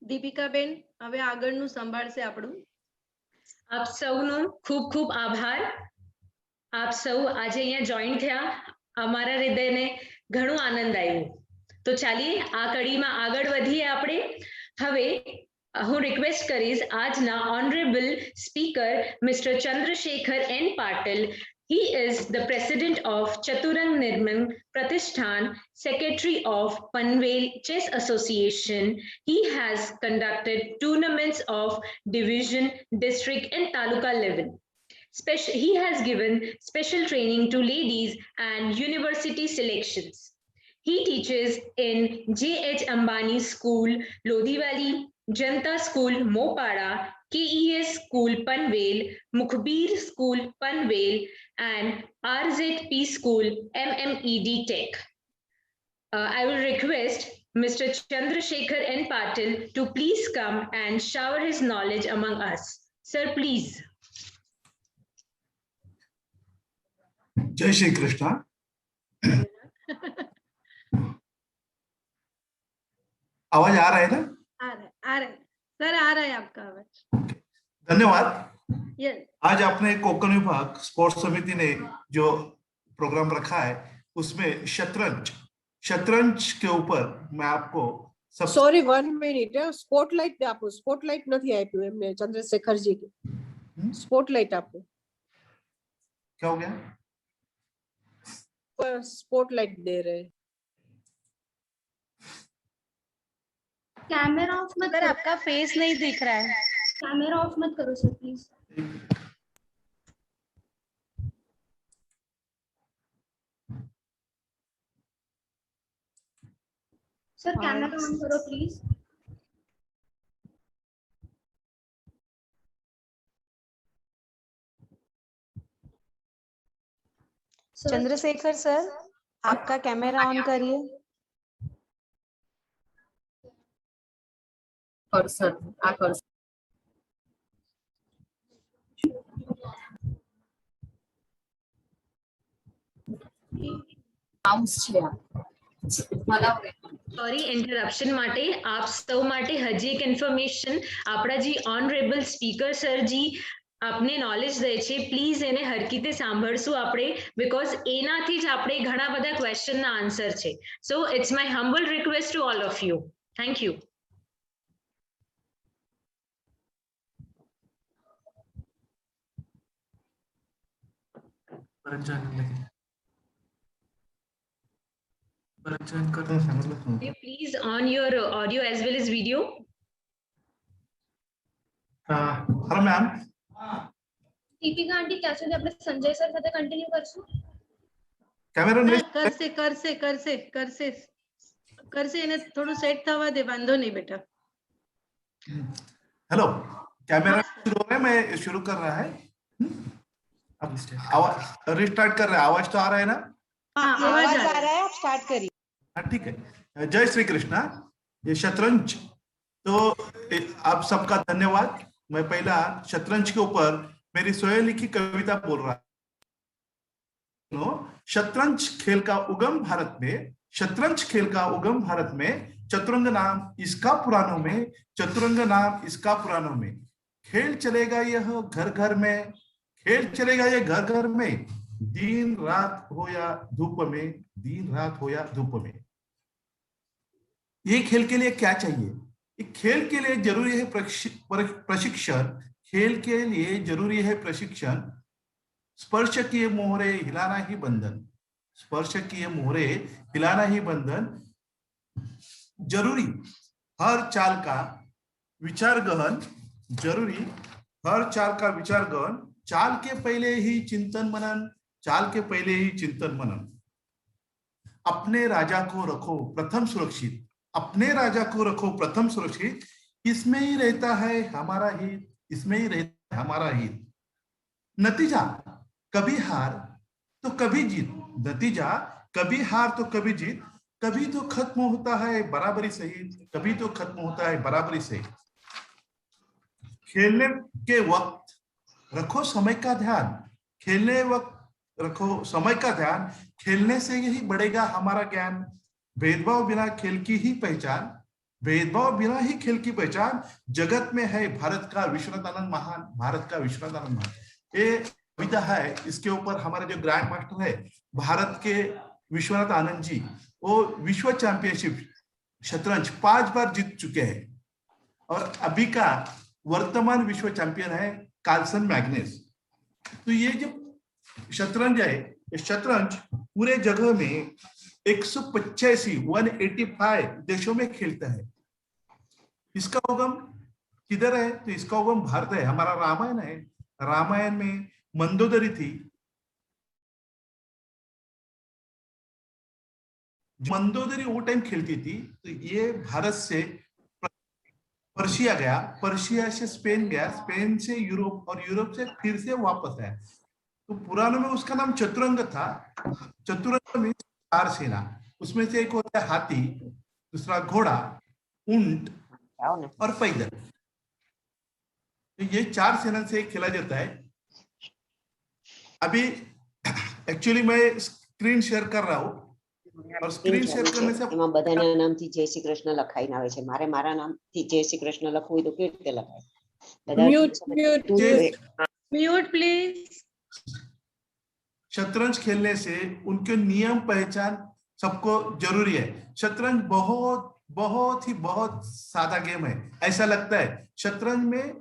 દીપિકાબેન હવે આગળનું સંભાળશે આપણું. આપ સૌનો ખૂબ ખૂબ આભાર. આપ સૌ આજે અહીંયા જોઈન થયા. અમારા હૃદયને ઘણો આનંદ આવ્યો. તો ચાલીએ આ કડીમાં આગળ વધીએ આપણે. હવે હું રિક્વેસ્ટ કરીશ આજના honourable speaker mister Chandrashekhar N Patil. He is the president of Chaturang Nirman Pratishthan, secretary of Panvel Chess Association. He has conducted tournaments of division, district and taluka level. He has given special training to ladies and university selections. He teaches in J.H. Ambani School, Lodhiwali, Janta School, Mopada, KES School, Panvel, Mukhbir School, Panvel, and RZP School, MMED Tech. I will request Mr. Chandrasekhar N. Patil to please come and shower his knowledge among us. Sir, please. जय श्री कृष्णा. आवाज आ रहा है ना? आ रहा है sir, आ रहा है आपका आवाज. धन्यवाद. यस. आज आपने कोकण विभाग स्पोर्ट्स समिति ने जो प्रोग्राम रखा है उसमें शतरंज के ऊपर मैं आपको सब. Sorry 1 minute. स्पॉटलाइट आपको स्पॉटलाइट नहीं आप्યું એમને चंद्रशेखर जी की. स्पॉटलाइट आपको क्या हो गया? स्पॉटलाइट दे रहे. कैमरा ऑफ मत सर, आपका फेस नहीं दिख रहा है. कैमरा ऑफ मत करो sir please. Sir camera on करो प्लीज. चंद्रशेखर सर, आपका कैमरा ऑन करिए. कर्सर आ कर्सर माउस છે मला સોરી ઇન્ટરપ્શન માટે. આપ સૌ માટે હજી એક ઇન્ફોર્મેશન. આપણા જે ઓનરેબલ સ્પીકર સરજી આપને નોલેજ દે છે, પ્લીઝ એને હરકીતે સાંભળશું આપણે, બીકોઝ એનાથી જ આપણે ઘણા બધા ક્વેશ્ચનના આન્સર છે. So it's my humble request to all of you. Thank you. Please on your audio as well as video. Hello ma'am. Deepika aunty ત્યાં સુધી આપણે સંજય સર સાથે કન્ટિન્યુ કરશું. कैमरा नहीं. કરશે કરશે કરશે કરશે કરશે એને થોડું સેટ થવા દે. વાંધો નહીં બેટા. हेलो, कैमरा शुरू हो रहा है. मैं शुरू कर रहा है. अब आवाज रिस्टार्ट कर रहा है. आवाज तो आ रहा है ना? हाँ, आवाज आ रहा है, आप स्टार्ट करिए. हाँ ठीक है. जय श्री कृष्णा. ये शतरंज तो आप सबका धन्यवाद. मैं पहला शतरंज के ऊपर मेरी स्वयं लिखी कविता बोल रहा हूँ. शतरंज खेल का उगम भारत में, शतरंज खेल का उगम भारत में, चतुरंग नाम इसका पुराणों में, चतुरंग नाम इसका पुराणों में. खेल चलेगा यह घर घर में, खेल चलेगा यह घर घर में, दिन रात हो या धूप में, दिन रात हो या धूप में. ये खेल के लिए क्या चाहिए? एक खेल के लिए जरूरी है प्रशिक्षण. खेल के लिए जरूरी है प्रशिक्षण. स्पर्श किए मोहरे हिलाना ही बंधन, स्पर्श किए मोहरे हिलाना ही बंधन. जरूरी हर चाल का विचार गहन, जरूरी हर चाल का विचार गहन. चाल के पहले ही चिंतन मनन, चाल के पहले ही चिंतन मनन. अपने राजा को रखो प्रथम सुरक्षित, अपने राजा को रखो प्रथम सुरक्षित. इसमें ही रहता है हमारा हित, इसमें ही रहता है हमारा हित. नतीजा कभी हार तो कभी जीत, नतीजा कभी हार तो कभी जीत. कभी तो खत्म होता है बराबरी सहित, कभी तो खत्म होता है बराबरी सहित. खेलने के वक्त रखो समय का ध्यान, खेलने वक्त रखो समय का ध्यान. खेलने से यही बढ़ेगा हमारा ज्ञान. भेदभाव बिना खेल की ही पहचान, भेदभाव बिना ही खेल की पहचान जगत में है भारत का विश्वनाथ आनंद महान, भारत का विश्वनाथ आनंद महान। ये कविता है, इसके ऊपर हमारे जो ग्रैंड मास्टर है भारत के विश्वनाथ आनंद जी, वो विश्व चैंपियनशिप शतरंज 5 बार जीत चुके हैं और अभी का वर्तमान विश्व चैंपियन है कार्लसन मैग्नस। तो ये जो शतरंज है, ये शतरंज पूरे जगह में 185 देशों में खेलता है। इसका उगम किधर है? तो इसका उगम भारत है। हमारा रामायण है, रामायण में मंदोदरी थी, मंदोदरी वो टाइम खेलती थी। तो ये भारत से पर्शिया गया, पर्शिया से स्पेन गया, स्पेन से यूरोप और यूरोप से फिर से वापस आया। तो पुरानों में उसका नाम चतुरंग था। चतुरंग में 4 सेना, उसमें से एक होता है हाथी, दूसरा घोड़ा, ऊंट और पैदल। तो ये 4 सेना से खेला जाता है। अभी एक्चुअली मैं स्क्रीन शेयर कर रहा हूँ और स्क्रीन शेयर करने से એમાં બધાના નામથી જય શ્રી કૃષ્ણ લખાઈને આવે છે. મારે મારા નામથી જય શ્રી કૃષ્ણ લખવું હોય તો કેવી રીતે લખાય? બધા म्यूट प्लीज। शतरंज खेलने से उनके नियम पहचान सबको जरूरी है। शतरंज बहुत सादा गेम है, ऐसा लगता है। शतरंज में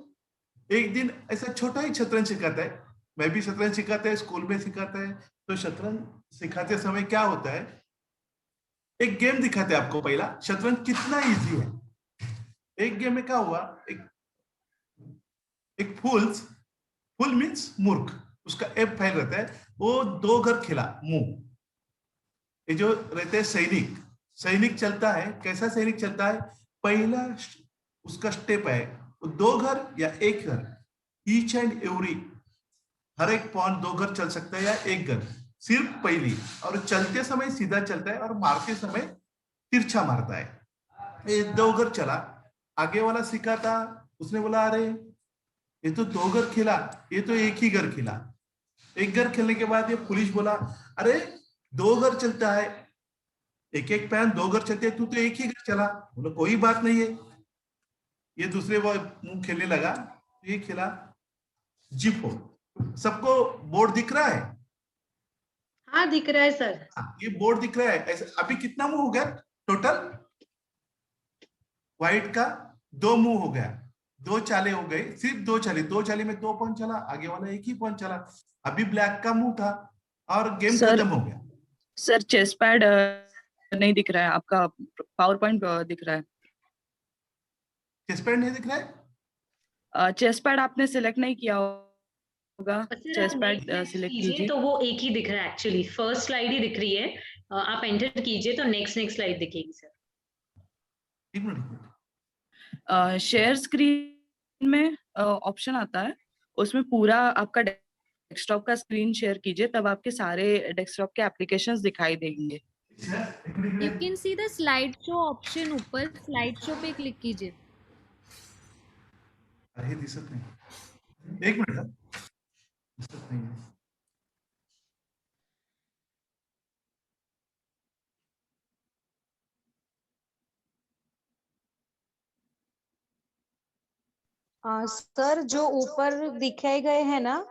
एक दिन ऐसा छोटा ही शतरंज सिखाता है, मैं भी शतरंज सिखाता है, स्कूल में सिखाता है। तो शतरंज सिखाते समय क्या होता है, एक गेम दिखाते हैं आपको पहला, शतरंज कितना इजी है। एक गेम में क्या हुआ, एक फुल मीन्स मूर्ख, उसका एफ फाइल रहता है, वो 2 घर खेला मुंह। ये जो रहते हैं सैनिक चलता है, कैसा सैनिक चलता है, पहला उसका स्टेप है 2 घर या 1 घर, ईच एंड एवरी, हर एक पॉन 2 घर चल सकता है या 1 घर, सिर्फ पहली। और चलते समय सीधा चलता है और मारते समय तिरछा मारता है। ये 2 घर चला, आगे वाला सीखा था, उसने बोला अरे ये तो 2 घर खेला, ये तो 1 ही घर खेला। 1 घर खेलने के बाद ये पुलिस बोला अरे 2 घर चलता है, एक पैन 2 घर चलते हैं, तू तो 1 ही घर चला। बोला कोई बात नहीं है। ये दूसरे मुंह खेलने लगा, ये खेला G4। सबको बोर्ड दिख रहा है? हाँ दिख रहा है सर। ये बोर्ड दिख रहा है ऐसे। अभी कितना मुंह हो गया टोटल? व्हाइट का 2 मुंह हो गया, 2 चाले हो गए, सिर्फ 2 चाले, 2 चाले में 2 पॉइंट चला, आगे वाला 1 ही पॉइंट चला। अभी ब्लैक का मुंह था और गेम खत्म हो गया। सर चेस पैड नहीं दिख रहा है, आपका पावर पॉइंट दिख रहा है। चेस पैड नहीं दिख रहा है? चेस पैड आपने सिलेक्ट नहीं किया होगा, चेस पैड सिलेक्ट कीजिए तो वो एक ही दिख रहा है। एक्चुअली फर्स्ट स्लाइड ही दिख रही है, आप एंटर कीजिए तो नेक्स्ट स्लाइड दिखेगी सर। शेयर स्क्रीन में ऑप्शन आता है, उसमें पूरा आपका डेस्कटॉप का स्क्रीन शेयर कीजिए, तब आपके सारे डेस्कटॉप के एप्लीकेशंस दिखाई देंगे। You can see the slide show option ऊपर, स्लाइड शो पे क्लिक कीजिए। अरे दिसत नाही, 1 मिनिट हा, दिसत नाही। सर जो ऊपर दिखाए गए हैं ना,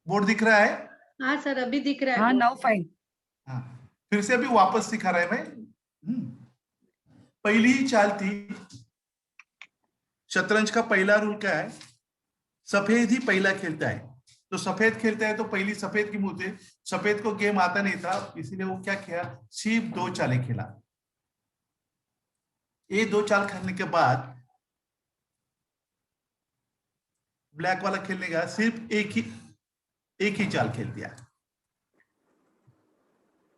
बोर्ड दिख रहा है? हाँ सर अभी दिख रहा है। हाँ नाउ फाइन। हाँ, फिर से अभी वापस सिखा रहा है मैं। पहली ही चाल थी, शतरंज का पहला रूल क्या है, सफेद ही पहला खेलता है। तो सफेद खेलता है तो पहली सफेद की मुंह थे, सफेद को गेम आता नहीं था, इसीलिए वो क्या किया, सिर्फ 2 चालें खेला। ये 2 चाल खेलने के बाद ब्लैक वाला खेलने का सिर्फ एक ही चाल खेल दिया।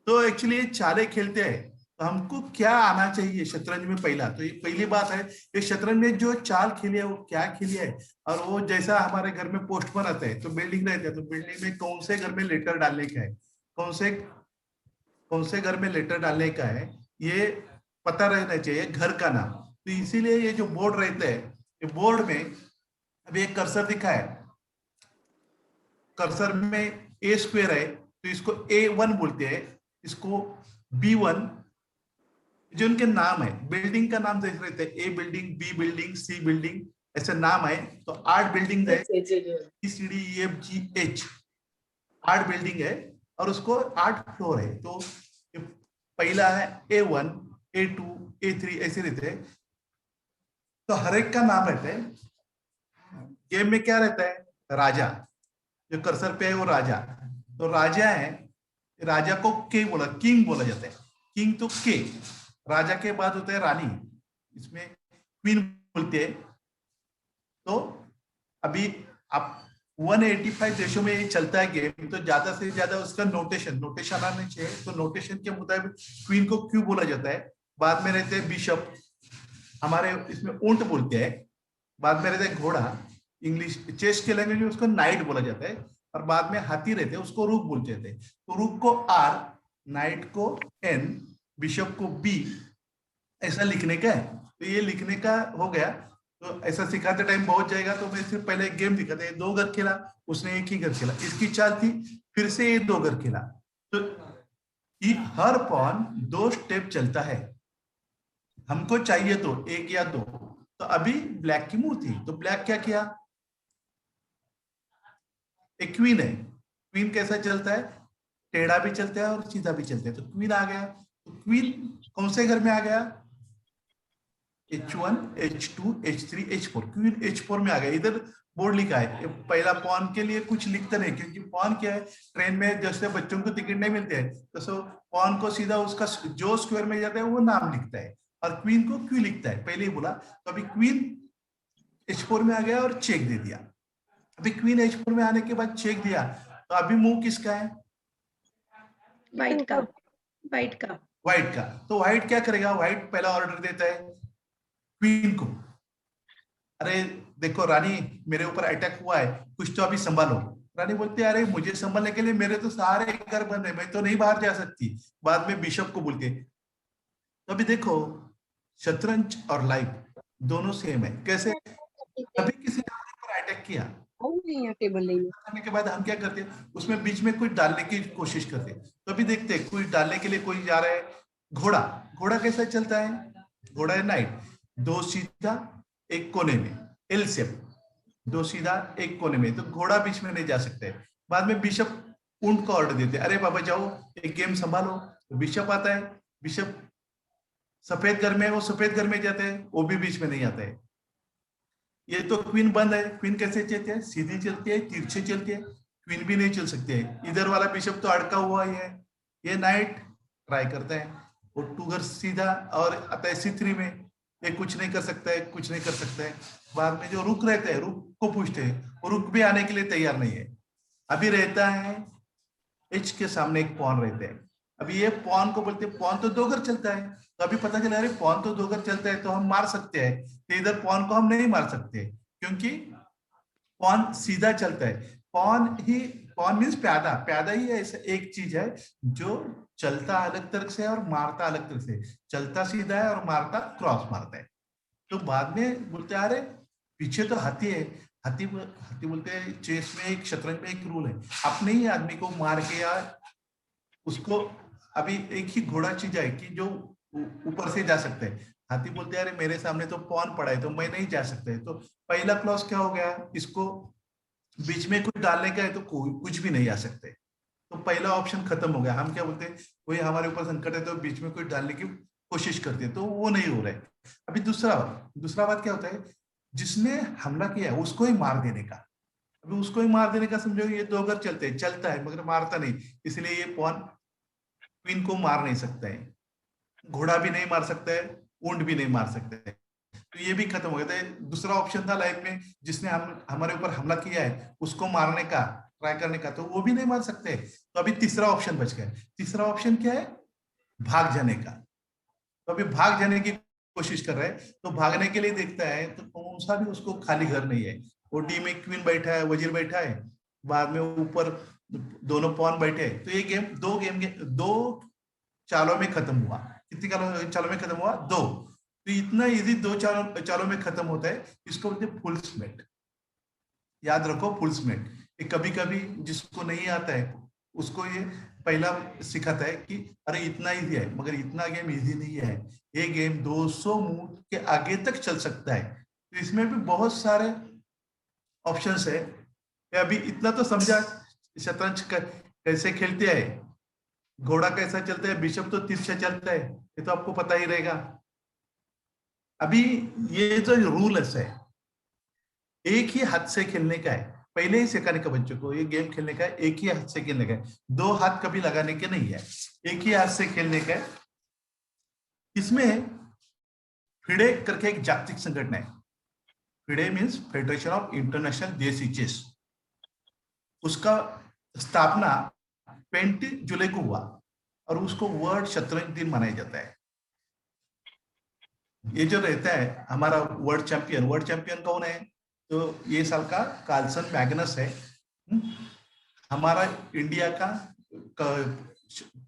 तो एक्चुअली ये चालें खेलते हैं, तो हमको क्या आना चाहिए शतरंज में पहला, तो ये पहली बात है, ये शतरंज में जो चाल खेली है वो क्या खेली है। और वो जैसा हमारे घर में पोस्टमैन आते हैं तो बिल्डिंग रहते हैं, तो बिल्डिंग में कौन से घर में लेटर डालने का है, कौन से घर में लेटर डालने का है, ये पता रहना चाहिए, घर का नाम। तो इसीलिए ये जो बोर्ड रहते हैं, ये बोर्ड में अभी एक कर्सर दिखा है, कर्सर में A स्क्वायर है, तो इसको A1 बोलते हैं, इसको B1, जो उनके नाम है, बिल्डिंग का नाम देख रहे थे, ए बिल्डिंग, बी बिल्डिंग, सी बिल्डिंग, ऐसे नाम है। तो 8 बिल्डिंग है, BCDEFGH 8 बिल्डिंग है और उसको 8 फ्लोर है। तो पहला है A1, A2, A3 ऐसे रहते हैं। तो हर एक का नाम रहता है। गेम में क्या रहता है, राजा, जो कर्सर पे है वो राजा। तो राजा है, राजा को के बोला, किंग बोला जाता है। किंग तो के, राजा के बाद होता है रानी, इसमें क्वीन बोलते हैं। तो अभी आप 185 देशों में ये चलता है गेम, तो ज्यादा से ज्यादा उसका नोटेशन आना चाहिए। तो नोटेशन के मुताबिक क्वीन को क्यों बोला जाता है। बाद में रहते हैं बिशप, हमारे इसमें ऊंट बोलते हैं। बाद में रहता है घोड़ा, इंग्लिश चेस के लैंग्वेज में उसको नाइट बोला जाता है। और बाद में हाथी रहते हैं, उसको रूक बोलते थे। तो रूक को R, नाइट को N, बिशप को B, ऐसा लिखने का है। तो ये लिखने का हो गया। तो ऐसा सिखाते टाइम बहुत जाएगा, तो मैं सिर्फ पहले एक गेम दिखाते हैं। 2 घर खेला, उसने 1 ही घर खेला, इसकी चाल थी, फिर से ये 2 घर खेला। तो ये हर पॉन 2 स्टेप चलता है। हमको चाहिए तो 1 या 2। तो अभी ब्लैक की मूव थी, तो ब्लैक क्या किया, एक क्वीन है। क्वीन कैसा चलता है, टेढ़ा भी चलता है और सीधा भी चलता है। तो क्वीन आ गया। तो क्वीन कौन से घर में आ गया, H1, H2, H3, H4। Queen H4 में आ गया। इधर बोर्ड लिखा है, पहला पॉन के लिए कुछ लिखते नहीं, क्योंकि पॉन क्या है, ट्रेन में जैसे बच्चों को टिकट नहीं मिलते हैं, तो पॉन को सीधा उसका जो स्क्वायर में जाता है वो नाम लिखता है, और क्वीन को क्यू लिखता है, पहले ही बोला। तो अभी क्वीन H4 में आ गया और चेक दे दिया। अभी क्वीन H4 में आने के बाद चेक दिया, तो अभी मूव किसका है, व्हाइट का, व्हाइट का, व्हाइट का। तो व्हाइट क्या करेगा, व्हाइट पहला ऑर्डर देता है क्वीन को, अरे देखो रानी मेरे ऊपर अटैक हुआ है, कुछ तो अभी संभालो। रानी बोलती है अरे मुझे संभालने के लिए मेरे तो सारे घर बंद है, मैं तो नहीं बाहर जा सकती। बाद में बिशप को बोलते। तो अभी देखो शतरंज और लाइफ दोनों सेम है। कैसे, कभी किसी ने हमारे ऊपर अटैक किया, टेबल नहीं करने के बाद हम क्या करते हैं, उसमें बीच में कुछ डालने की कोशिश करते हैं। तो अभी देखते हैं कुछ डालने के लिए कोई जा रहा है। घोड़ा, घोड़ा कैसा चलता है, घोड़ा है नाइट, 2 सीधा 1 कोने में, एल शेप, 2 सीधा 1 कोने में, तो घोड़ा बीच में नहीं जा सकते। बाद में बिशप ऊंट को ऑर्डर देते हैं, अरे बाबा जाओ एक गेम संभालो। तो बिशप आता है, बिशप सफेद घर में, वो सफेद घर में जाते हैं, वो भी बीच में नहीं आता है। ये तो क्वीन बंद है, क्वीन कैसे चलती है, सीधी चलती है, तिरछे चलती है, क्वीन भी नहीं चल सकती है। इधर वाला बिशप तो अड़का हुआ ही है। ये नाइट ट्राई करता है, वो 2 घर सीधा और आता है C3 में, ये कुछ नहीं कर सकता है, कुछ नहीं कर सकता है। बाद में जो रुक रहते हैं, रुक को पूछते हैं, वो रुक भी आने के लिए तैयार नहीं है। अभी रहता है H के सामने एक पॉन रहते हैं। अभी ये पॉन को बोलते हैं, पॉन तो 2 घर चलता है। तो अभी पता चला अरे पॉन तो 2 घर चलता है तो हम मार सकते हैं, तो इधर पॉन को हम नहीं मार सकते, क्योंकि पॉन सीधा चलता है। पॉन मीन्स प्यादा, प्यादा ही ऐसा एक चीज है जो चलता अलग तरह से और मारता अलग तरह से। चलता सीधा है और मारता क्रॉस मारता है। तो बाद में बोलते अरे पीछे तो हाथी है, हाथी बोलते हैं चेस में, एक शतरंज में एक रूल है, अपने ही आदमी को मार के या उसको, अभी एक ही घोड़ा चीज है कि जो ऊपर से जा सकते हैं। हाथी बोलते हैं अरे मेरे सामने तो पॉन पड़ा है तो मैं नहीं जा सकता। तो पहला क्लॉज क्या हो गया, इसको बीच में कुछ डालने का है तो कुछ भी नहीं आ सकते। तो पहला ऑप्शन खत्म हो गया। हम क्या बोलते हैं, कोई हमारे ऊपर संकट है तो बीच में कुछ डालने की कोशिश करते हैं, तो वो नहीं हो रहा है। अभी दूसरा बात क्या होता है, जिसने हमला किया है उसको ही मार देने का। अभी उसको ही मार देने का समझो, ये 2 घर चलता है मगर मारता नहीं, इसलिए ये पॉन क्वीन को मार नहीं सकता है, घोड़ा भी नहीं मार सकता है, ऊंट भी नहीं मार सकता है। तो ये भी खत्म हो गया था। दूसरा ऑप्शन था लाइफ में, जिसने हमारे ऊपर हमला किया है उसको मारने का ट्राई करने का, तो वो भी नहीं मार सकते। तो अभी तीसरा ऑप्शन बच गया। तीसरा ऑप्शन क्या है, भाग जाने का। तो अभी भाग जाने की कोशिश कर रहा है, तो भागने के लिए देखता है तो कौन सा भी उसको खाली घर नहीं है। वो डी में क्वीन बैठा है, वजीर बैठा है, बाद में ऊपर दोनों पॉन बैठे हैं। तो ये गेम 2 चालों में खत्म हुआ। कितनी चालों में खत्म हुआ, 2। तो इतना इजी 2 चालों में खत्म होता है। इसको बोलते हैं फुल स्मेट, याद रखो फुल स्मेट। कभी कभी जिसको नहीं आता है उसको ये पहला सिखाता है कि अरे इतना इजी है, मगर इतना गेम इजी नहीं है, ये गेम 200 मूव के आगे तक चल सकता है। तो इसमें भी बहुत सारे ऑप्शंस है। अभी इतना तो समझा शतरंज कैसे खेलते हैं, घोड़ा कैसा चलता है, बिशप तो तिरछा चलता है, ये तो आपको पता ही रहेगा। अभी ये जो रूल्स है एक ही हाथ से खेलने का है, पहले ही सिखाने का बच्चों को, ये गेम खेलने का है एक ही हाथ से खेलने का है, 2 हाथ कभी लगाने के नहीं है, एक ही हाथ से खेलने का है। इसमें फिडे करके एक जागतिक संगठन है, FIDE means federation of international देसी चेस, उसका स्थापना 20 जुलाई को हुआ और उसको वर्ल्ड शतरंज दिन मनाया जाता है। ये जो रहता है हमारा वर्ल्ड चैंपियन कौन है? तो ये साल का कार्लसन मैग्नस है। हमारा इंडिया का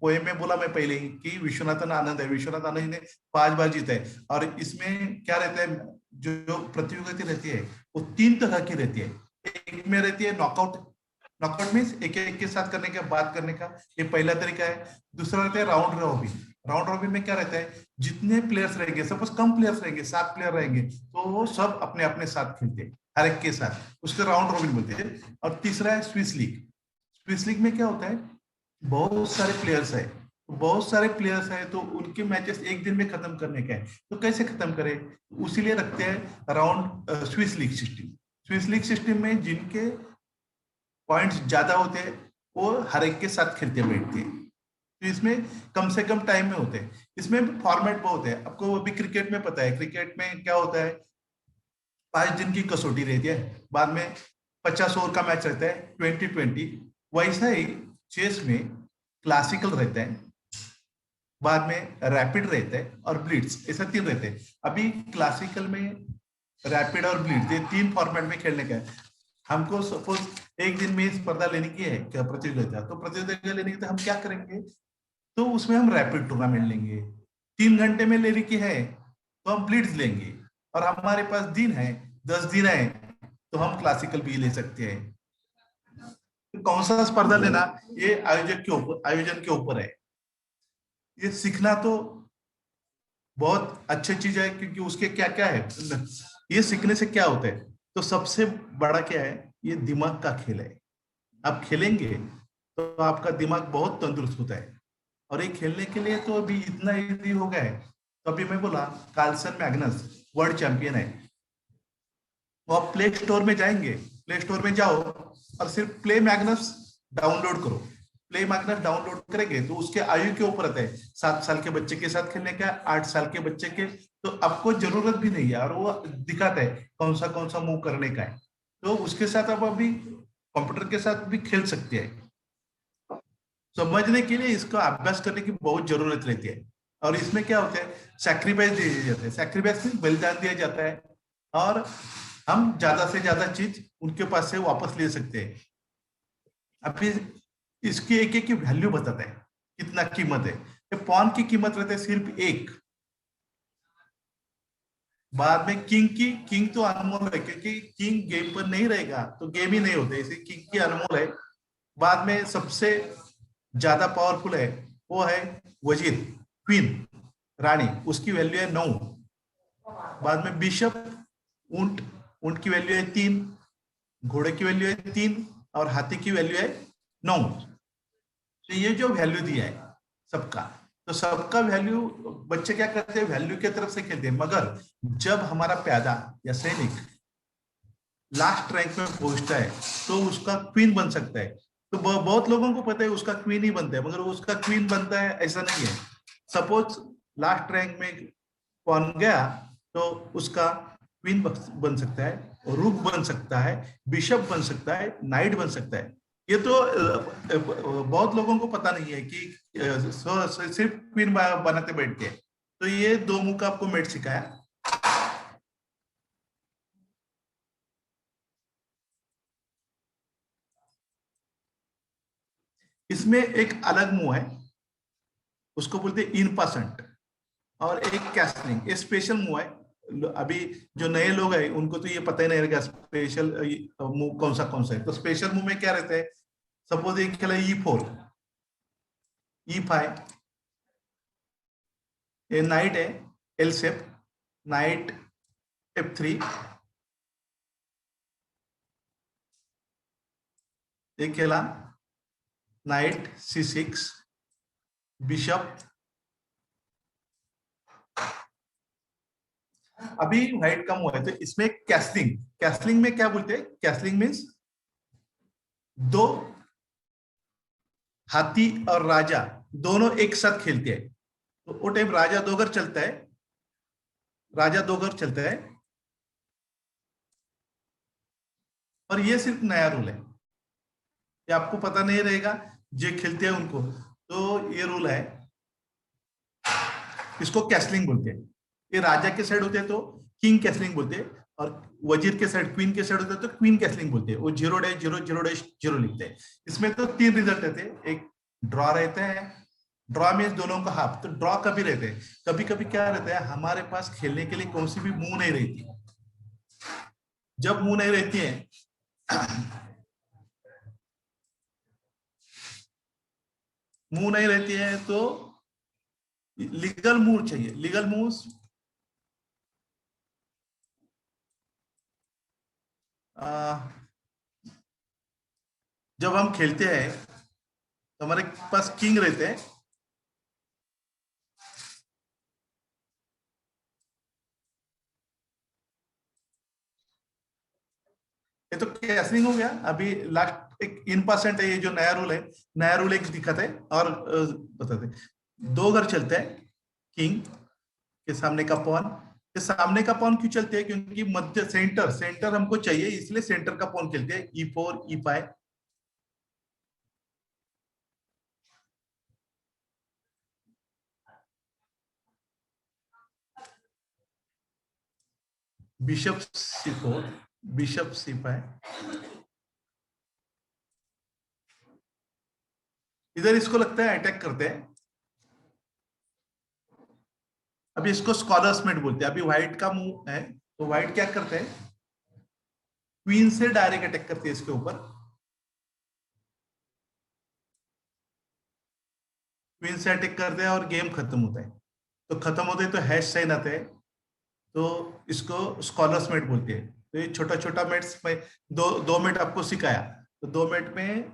पोएम में बोला मैं पहले ही कि विश्वनाथन आनंद है, विश्वनाथ आनंद ने 5 बार जीता है। और इसमें क्या रहता है, जो प्रतियोगिता रहती है वो 3 तरह की रहती है। एक में रहती है नॉकआउट मीन्स एक के साथ करने का, बात करने का, ये पहला तरीका है। दूसरा रहता है राउंड रॉबिन में क्या रहता है, जितने प्लेयर्स रहेंगे, सपोज कम प्लेयर्स रहेंगे, 7 प्लेयर रहेंगे, तो वो सब अपने अपने साथ खेलते हैं हर एक के साथ, उसको राउंड रॉबिन बोलते हैं। और तीसरा है स्विस लीग में क्या होता है, बहुत सारे प्लेयर्स है तो उनके मैचेस एक दिन में खत्म करने का है। तो कैसे खत्म करें, उसीलिए रखते हैं राउंड स्विस लीग सिस्टम में जिनके पॉइंट्स ज्यादा होते हैं वो हर एक के साथ खेलते बैठते हैं। तो इसमें कम से कम टाइम में होते हैं। इसमें फॉर्मेट बहुत है, आपको अभी क्रिकेट में पता है, क्रिकेट में क्या होता है, 5 दिन की कसौटी रहती है, बाद में 50 ओवर का मैच रहता है 2020। वैसा ही चेस में क्लासिकल रहता है, बाद में रैपिड रहता है और ब्लिट्स, ऐसा 3 रहते हैं। अभी क्लासिकल में रैपिड और ब्लिट्स ये 3 फॉर्मेट में खेलने का है। हमको सपोज एक दिन में स्पर्धा लेने की है क्या, प्रतियोगिता, तो प्रतियोगिता लेने की तो हम क्या करेंगे, तो उसमें हम रैपिड टूर्नामेंट लेंगे। 3 घंटे में लेने की है तो हम ब्लिट्स लेंगे, और हमारे पास दिन है 10 दिन है तो हम क्लासिकल भी ले सकते हैं। तो कौन सा स्पर्धा लेना ये आयोजन के ऊपर है। ये सीखना तो बहुत अच्छी चीज है, क्योंकि उसके क्या क्या है, ये सीखने से क्या होता है, तो सबसे बड़ा क्या है, ये दिमाग का खेल है। आप खेलेंगे तो आपका दिमाग बहुत तंदुरुस्त होता है, और ये खेलने के लिए तो अभी इतना इजी हो गया है। तो अभी मैं बोला कार्लसन मैग्नस वर्ल्ड चैंपियन है, वो आप प्ले स्टोर में जाएंगे, प्ले स्टोर में जाओ और सिर्फ प्ले मैग्नस डाउनलोड करो। प्ले मैग्नस डाउनलोड करेंगे तो उसके आयु के ऊपर आता है, 7 साल के बच्चे के साथ खेलने का, 8 साल के बच्चे के, तो आपको जरूरत भी नहीं है, और वो दिखाता है कौन सा मूव करने का है। तो उसके साथ आप अभी कंप्यूटर के साथ भी खेल सकते हैं। समझने के लिए इसका अभ्यास करने की बहुत जरूरत रहती है। और इसमें क्या होता है, सैक्रिफाइस दिए जाते हैं, सैक्रिफाइस में बलिदान दिया जाता है, और हम ज्यादा से ज्यादा चीज उनके पास से वापस ले सकते हैं। अभी इसकी एक की वैल्यू बताता है, कितना कीमत है। पॉन की कीमत रहता है सिर्फ 1, बाद में किंग तो अनमोल है, क्योंकि किंग गेम पर नहीं रहेगा तो गेम ही नहीं होते, इसे किंग की अनमोल है। बाद में सबसे ज्यादा पावरफुल है वो है वजीर, क्वीन, रानी, उसकी वैल्यू है 9। बाद में बिशप, ऊंट की वैल्यू है 3, घोड़े की वैल्यू है 3, और हाथी की वैल्यू है 9। तो ये जो वैल्यू दिया है सबका, तो सबका वैल्यू बच्चे क्या करते हैं, वैल्यू की तरफ से खेलते हैं। मगर जब हमारा प्यादा या सैनिक लास्ट रैंक में पहुंचता है तो उसका क्वीन बन सकता है। तो बहुत लोगों को पता है उसका क्वीन ही बनता है, मगर उसका क्वीन बनता है ऐसा नहीं है। सपोज लास्ट रैंक में कौन गया तो उसका क्वीन बन सकता है, रूक बन सकता है, बिशप बन सकता है, नाइट बन सकता है। ये तो बहुत लोगों को पता नहीं है कि सिर्फ क्वीन बनाते बैठते हैं। तो ये 2 मूव का आपको मेट सिखाया। इसमें एक अलग मूव है, उसको बोलते हैं इन परसेंट, और एक कैसलिंग, ये स्पेशल मूव है। अभी जो नए लोग हैं उनको तो ये पता ही नहीं रहेगा स्पेशल मूव कौन सा है। तो स्पेशल मूव में क्या रहता है, सपोज एक खेला E4, E5, ये नाइट है, L शेप, नाइट F3, एक खेला नाइट C6, बिशप। अभी व्हाइट कम हुआ है तो इसमें कैसलिंग, कैसलिंग में क्या बोलते हैं? कैसलिंग मीन्स दो हाथी और राजा दोनों एक साथ खेलते हैं, तो वो टाइम राजा दो घर चलता है, राजा दो घर चलता है। और ये सिर्फ नया रूल है, ये आपको पता नहीं रहेगा, जो खेलते हैं उनको, तो ये रूल है, इसको कैसलिंग बोलते हैं। ये राजा के साइड होते हैं तो किंग कैसलिंग बोलते हैं, और वजीर के साइड, क्वीन के साइड होते हैं तो क्वीन कैसलिंग बोलते हैं। वो 0-0-0-0 लिखते हैं। इसमें तो 3 रिजल्ट रहते हैं, एक ड्रॉ रहता है, ड्रॉ में दोनों का हाफ, तो ड्रॉ कभी रहते हैं, कभी कभी क्या रहता है, हमारे पास खेलने के लिए कौन सी भी मूव नहीं रहती। जब मूव नहीं रहती है मूव नहीं रहती है तो लीगल मूव चाहिए। लीगल मूव जब हम खेलते हैं तो हमारे पास किंग रहते हैं, ये तो कैसलिंग हो गया। अभी लास्ट एक इन परसेंट है, ये जो नया रूल है, नया रूल एक दिखाते है और बताते। दो घर चलते हैं, किंग के सामने का पॉन, के सामने का पॉन क्यों चलते हैं? क्योंकि मध्य सेंटर हमको चाहिए, इसलिए सेंटर का पॉन खेलते हैं। E4 E5, bishop C4, bishop C5, इधर इसको लगता है अटैक करते हैं। अभी इसको स्कॉलर्समेट बोलते हैं। अभी व्हाइट का मूव है तो व्हाइट क्या करते हैं, क्वीन से डायरेक्ट अटैक करते हैं इसके ऊपर, क्वीन से अटैक करते हैं और गेम खत्म होता है। तो खत्म होते हैं तो हैश साइन आता है, तो इसको स्कॉलर्समेट बोलते हैं। तो ये छोटा छोटा मेट्स में दो मिनट आपको सिखाया, तो 2 मिनट में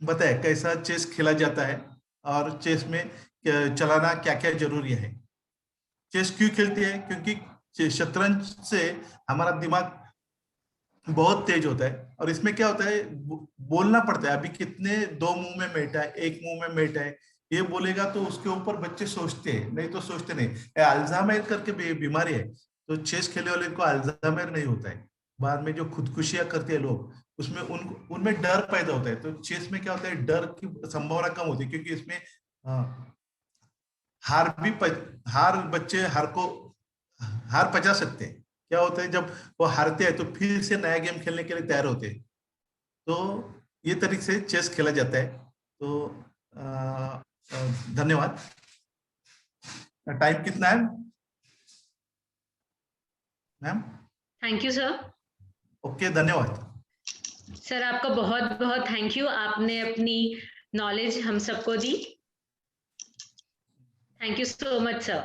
बताया कैसा चेस खेला जाता है और चेस में चलाना क्या क्या जरूरी है। चेस क्यों खेलते हैं? क्योंकि शतरंज से हमारा दिमाग बहुत तेज होता है और इसमें क्या होता है, बोलना पड़ता है। अभी कितने 2 मुंह में मेट है, 1 मुंह में मेट है, ये बोलेगा तो उसके ऊपर बच्चे सोचते हैं, नहीं तो सोचते नहीं। अल्जाइमर करके बीमारी है, तो चेस खेलने वाले को अल्जाइमर नहीं होता है। बाद में जो खुदकुशियां करते हैं लोग, उसमें उनमें डर पैदा होता है। तो चेस में क्या होता है, डर की संभावना कम होती है, क्योंकि इसमें बच्चे हार पचा सकते हैं। क्या होता है, जब वो हारते हैं तो फिर से नया गेम खेलने के लिए तैयार होते हैं। तो ये तरीके से चेस खेला जाता है। तो धन्यवाद। टाइम कितना है ma'am? Thank you sir. Okay, धन्यवाद सर, आपका बहुत बहुत थैंक यू, आपने अपनी नॉलेज हम सबको दी। Thank you so much sir.